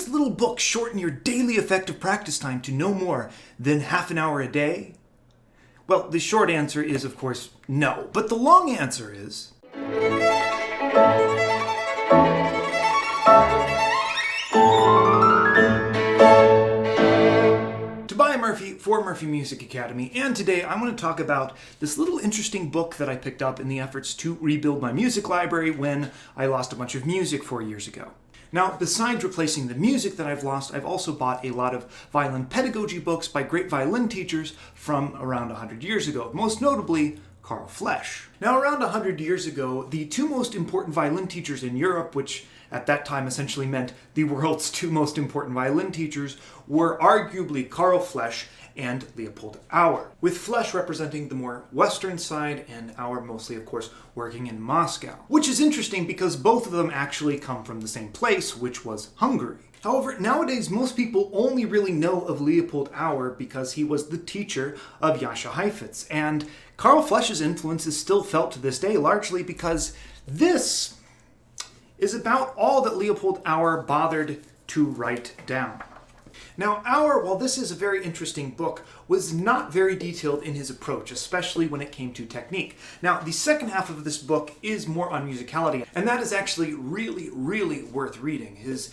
this little book shorten your daily effective practice time to no more than half an hour a day? Well, the short answer is, of course, no. But the long answer is... Murphy for Murphy Music Academy, and today I want to talk about this little interesting book that I picked up in the efforts to rebuild my music library when I lost a bunch of music 4 years ago. Now, besides replacing the music that I've lost, I've also bought a lot of violin pedagogy books by great violin teachers from around 100 years ago, most notably Carl Flesch. Now, around 100 years ago, the two most important violin teachers in Europe, which at that time essentially meant the world's two most important violin teachers, were arguably Carl Flesch and Leopold Auer, with Flesch representing the more western side and Auer mostly, of course, working in Moscow. Which is interesting because both of them actually come from the same place, which was Hungary. However, nowadays most people only really know of Leopold Auer because he was the teacher of Jascha Heifetz, and Carl Flesch's influence is still felt to this day, largely because this is about all that Leopold Auer bothered to write down. Now, Auer, while this is a very interesting book, was not very detailed in his approach, especially when it came to technique. Now, the second half of this book is more on musicality, and that is actually really worth reading. His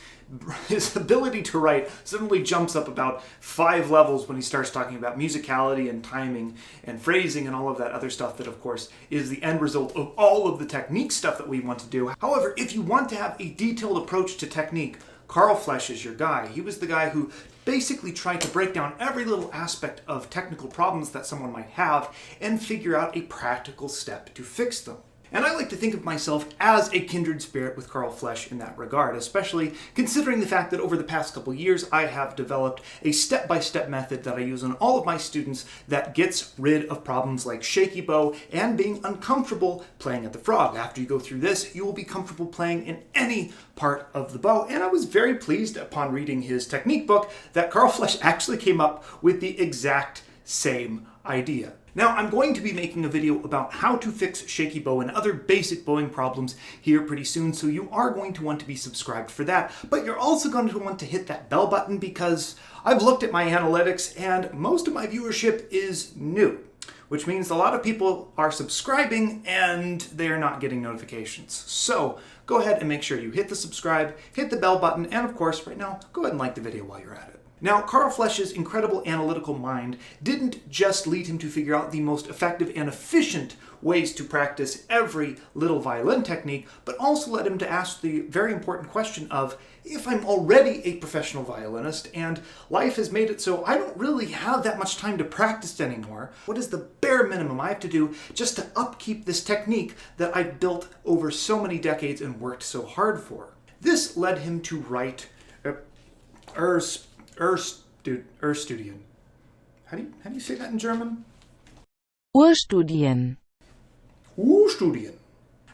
ability to write suddenly jumps up about 5 levels when he starts talking about musicality and timing and phrasing and all of that other stuff that, of course, is the end result of all of the technique stuff that we want to do. However, if you want to have a detailed approach to technique, Carl Flesch is your guy. He was the guy who basically tried to break down every little aspect of technical problems that someone might have and figure out a practical step to fix them. And I like to think of myself as a kindred spirit with Carl Flesch in that regard, especially considering the fact that over the past couple years I have developed a step-by-step method that I use on all of my students that gets rid of problems like shaky bow and being uncomfortable playing at the frog. After you go through this, you will be comfortable playing in any part of the bow. And I was very pleased upon reading his technique book that Carl Flesch actually came up with the exact same idea. Now, I'm going to be making a video about how to fix shaky bow and other basic bowing problems here pretty soon, so you are going to want to be subscribed for that. But you're also going to want to hit that bell button because I've looked at my analytics and most of my viewership is new, which means a lot of people are subscribing and they're not getting notifications. So go ahead and make sure you hit the subscribe, hit the bell button, and of course, right now, go ahead and like the video while you're at it. Now, Carl Flesch's incredible analytical mind didn't just lead him to figure out the most effective and efficient ways to practice every little violin technique, but also led him to ask the very important question of, if I'm already a professional violinist and life has made it so I don't really have that much time to practice anymore, what is the bare minimum I have to do just to upkeep this technique that I've built over so many decades and worked so hard for? This led him to write Urstudien. How do you say that in German? Urstudien. Urstudien.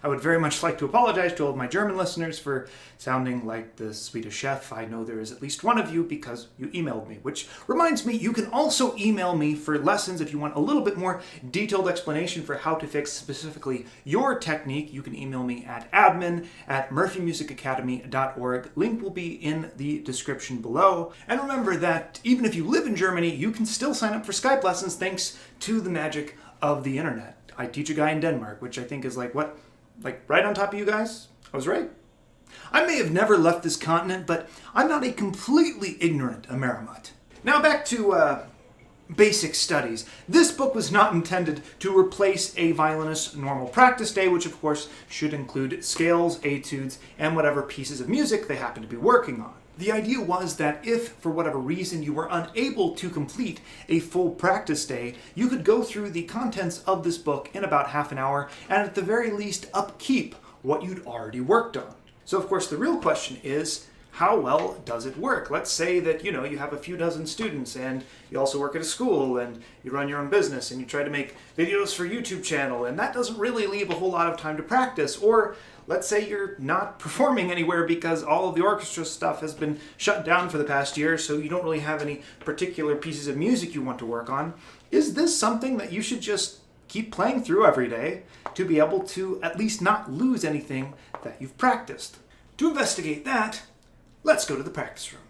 I would very much like to apologize to all of my German listeners for sounding like the Swedish chef. I know there is at least one of you because you emailed me, which reminds me you can also email me for lessons if you want a little bit more detailed explanation for how to fix specifically your technique. You can email me at admin@murphymusicacademy.org. Link will be in the description below. And remember that even if you live in Germany, you can still sign up for Skype lessons thanks to the magic of the internet. I teach a guy in Denmark, which I think is like right on top of you guys? I was right. I may have never left this continent, but I'm not a completely ignorant Amerimut. Now back to basic studies. This book was not intended to replace a violinist's normal practice day, which of course should include scales, etudes, and whatever pieces of music they happen to be working on. The idea was that if, for whatever reason, you were unable to complete a full practice day, you could go through the contents of this book in about half an hour and at the very least upkeep what you'd already worked on. So of course the real question is, how well does it work? Let's say that, you have a few dozen students and you also work at a school and you run your own business and you try to make videos for YouTube channel, and that doesn't really leave a whole lot of time to practice. Or let's say you're not performing anywhere because all of the orchestra stuff has been shut down for the past year, so you don't really have any particular pieces of music you want to work on. Is this something that you should just keep playing through every day to be able to at least not lose anything that you've practiced? To investigate that, let's go to the practice room.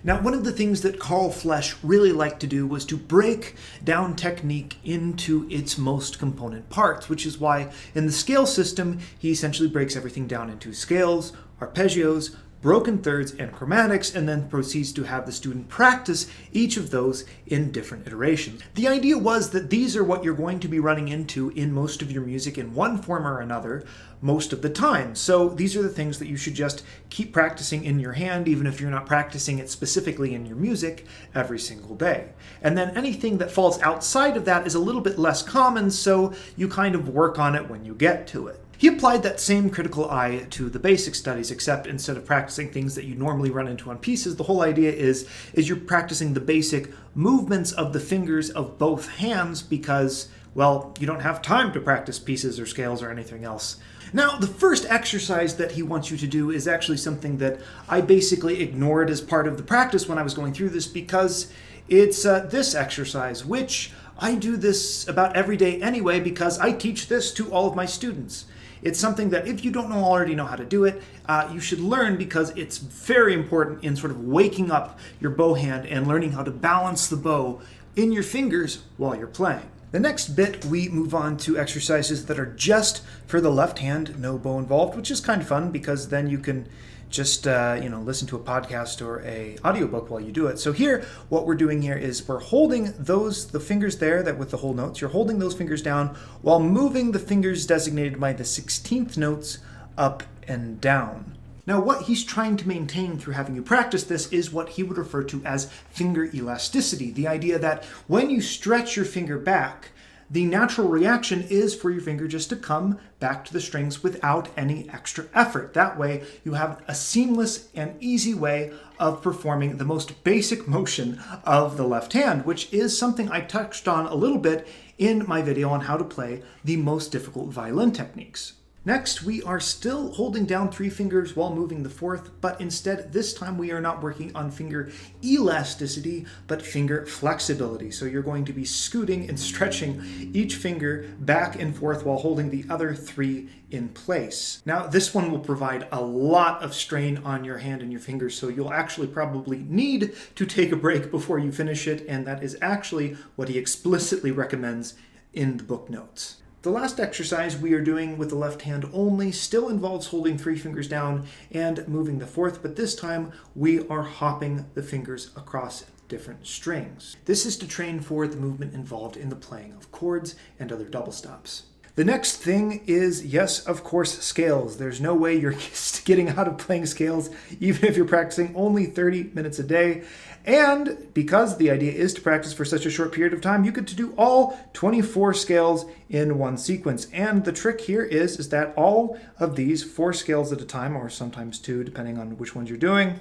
Now, one of the things that Carl Flesch really liked to do was to break down technique into its most component parts, which is why in the scale system, he essentially breaks everything down into scales, arpeggios, broken thirds, and chromatics, and then proceeds to have the student practice each of those in different iterations. The idea was that these are what you're going to be running into in most of your music in one form or another most of the time. So these are the things that you should just keep practicing in your hand, even if you're not practicing it specifically in your music every single day. And then anything that falls outside of that is a little bit less common, so you kind of work on it when you get to it. He applied that same critical eye to the basic studies, except instead of practicing things that you normally run into on pieces, the whole idea is you're practicing the basic movements of the fingers of both hands because, well, you don't have time to practice pieces or scales or anything else. Now, the first exercise that he wants you to do is actually something that I basically ignored as part of the practice when I was going through this because it's this exercise, which I do this about every day anyway because I teach this to all of my students. It's something that if you don't already know how to do it, you should learn because it's very important in sort of waking up your bow hand and learning how to balance the bow in your fingers while you're playing. The next bit, we move on to exercises that are just for the left hand, no bow involved, which is kind of fun because then you can just listen to a podcast or a audiobook while you do it. So here, what we're doing here is we're holding the fingers there that with the whole notes, you're holding those fingers down while moving the fingers designated by the 16th notes up and down. Now, what he's trying to maintain through having you practice this is what he would refer to as finger elasticity. The idea that when you stretch your finger back, the natural reaction is for your finger just to come back to the strings without any extra effort. That way, you have a seamless and easy way of performing the most basic motion of the left hand, which is something I touched on a little bit in my video on how to play the most difficult violin techniques. Next, we are still holding down 3 fingers while moving the 4th, but instead this time we are not working on finger elasticity, but finger flexibility. So you're going to be scooting and stretching each finger back and forth while holding the other 3 in place. Now, this one will provide a lot of strain on your hand and your fingers, so you'll actually probably need to take a break before you finish it, and that is actually what he explicitly recommends in the book notes. The last exercise we are doing with the left hand only still involves holding 3 fingers down and moving the 4th, but this time we are hopping the fingers across different strings. This is to train for the movement involved in the playing of chords and other double stops. The next thing is, yes, of course, scales. There's no way you're getting out of playing scales, even if you're practicing only 30 minutes a day. And because the idea is to practice for such a short period of time, you get to do all 24 scales in one sequence. And the trick here is that all of these 4 scales at a time, or sometimes 2, depending on which ones you're doing,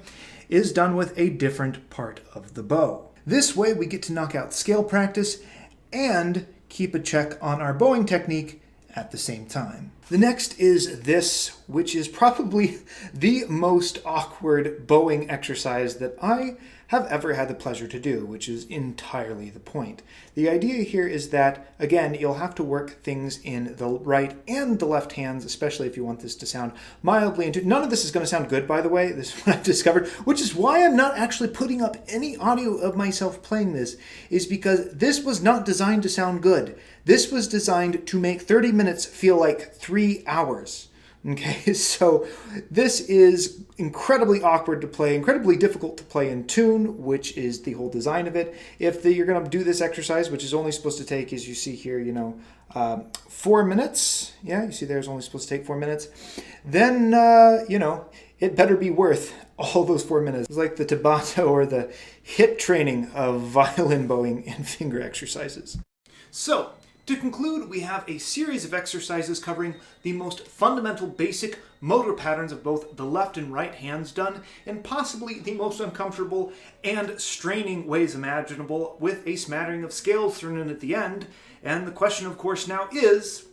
is done with a different part of the bow. This way, we get to knock out scale practice and keep a check on our bowing technique at the same time. The next is this, which is probably the most awkward bowing exercise that I have ever had the pleasure to do, which is entirely the point. The idea here is that, again, you'll have to work things in the right and the left hands, especially if you want this to sound mildly intuitive. None of this is going to sound good, by the way. This is what I've discovered, which is why I'm not actually putting up any audio of myself playing this, is because this was not designed to sound good. This was designed to make 30 minutes feel like 3 hours. Okay, so this is incredibly awkward to play, incredibly difficult to play in tune, which is the whole design of it. If you're going to do this exercise, which is only supposed to take, as you see here, 4 minutes. Yeah, you see there's only supposed to take 4 minutes. Then, it better be worth all those 4 minutes. It's like the Tabata or the HIIT training of violin bowing and finger exercises. So, to conclude, we have a series of exercises covering the most fundamental basic motor patterns of both the left and right hands done in possibly the most uncomfortable and straining ways imaginable, with a smattering of scales thrown in at the end. And the question, of course, now is,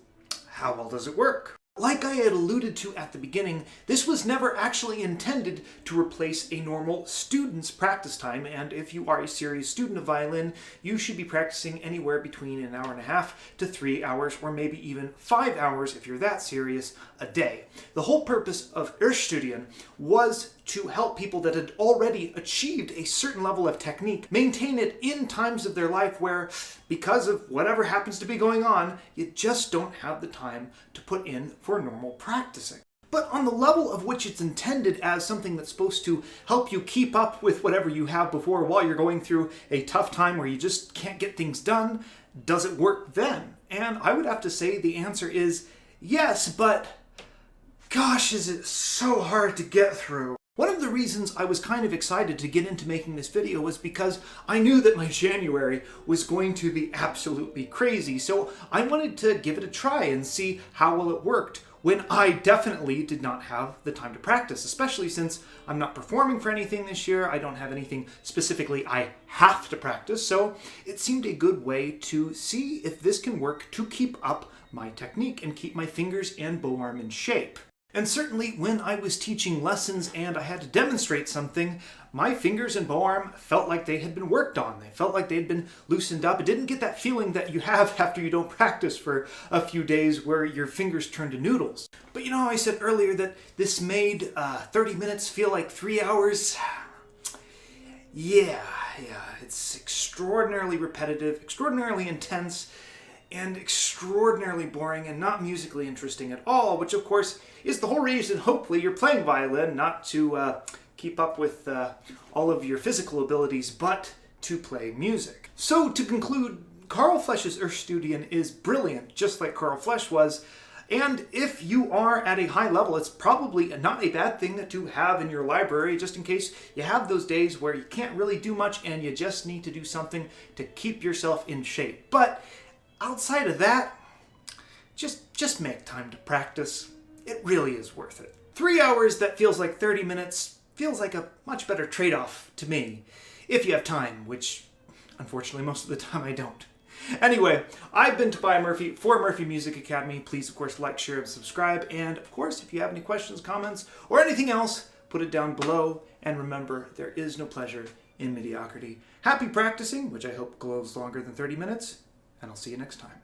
how well does it work? Like I had alluded to at the beginning, this was never actually intended to replace a normal student's practice time, and if you are a serious student of violin, you should be practicing anywhere between an hour and a half to 3 hours, or maybe even 5 hours if you're that serious, a day. The whole purpose of Urstudien was to help people that had already achieved a certain level of technique maintain it in times of their life where, because of whatever happens to be going on, you just don't have the time to put in for normal practicing. But on the level of which it's intended as something that's supposed to help you keep up with whatever you have before while you're going through a tough time where you just can't get things done, does it work then? And I would have to say the answer is yes, but gosh, is it so hard to get through. One of the reasons I was kind of excited to get into making this video was because I knew that my January was going to be absolutely crazy, so I wanted to give it a try and see how well it worked when I definitely did not have the time to practice, especially since I'm not performing for anything this year. I don't have anything specifically I have to practice, so it seemed a good way to see if this can work to keep up my technique and keep my fingers and bow arm in shape. And certainly when I was teaching lessons and I had to demonstrate something, my fingers and bow arm felt like they had been worked on. They felt like they had been loosened up. It didn't get that feeling that you have after you don't practice for a few days where your fingers turn to noodles. But you know how I said earlier that this made 30 minutes feel like 3 hours? Yeah, it's extraordinarily repetitive, extraordinarily intense, and extraordinarily boring and not musically interesting at all, which of course is the whole reason hopefully you're playing violin, not to keep up with all of your physical abilities, but to play music. So to conclude, Carl Flesch's Urstudien is brilliant, just like Carl Flesch was, and if you are at a high level, it's probably not a bad thing to have in your library, just in case you have those days where you can't really do much and you just need to do something to keep yourself in shape. But outside of that, just make time to practice. It really is worth it. 3 hours that feels like 30 minutes feels like a much better trade-off to me, if you have time, which unfortunately most of the time I don't. Anyway, I've been Tobiah Murphy for Murphy Music Academy. Please, of course, like, share, and subscribe. And, of course, if you have any questions, comments, or anything else, put it down below. And remember, there is no pleasure in mediocrity. Happy practicing, which I hope goes longer than 30 minutes, and I'll see you next time.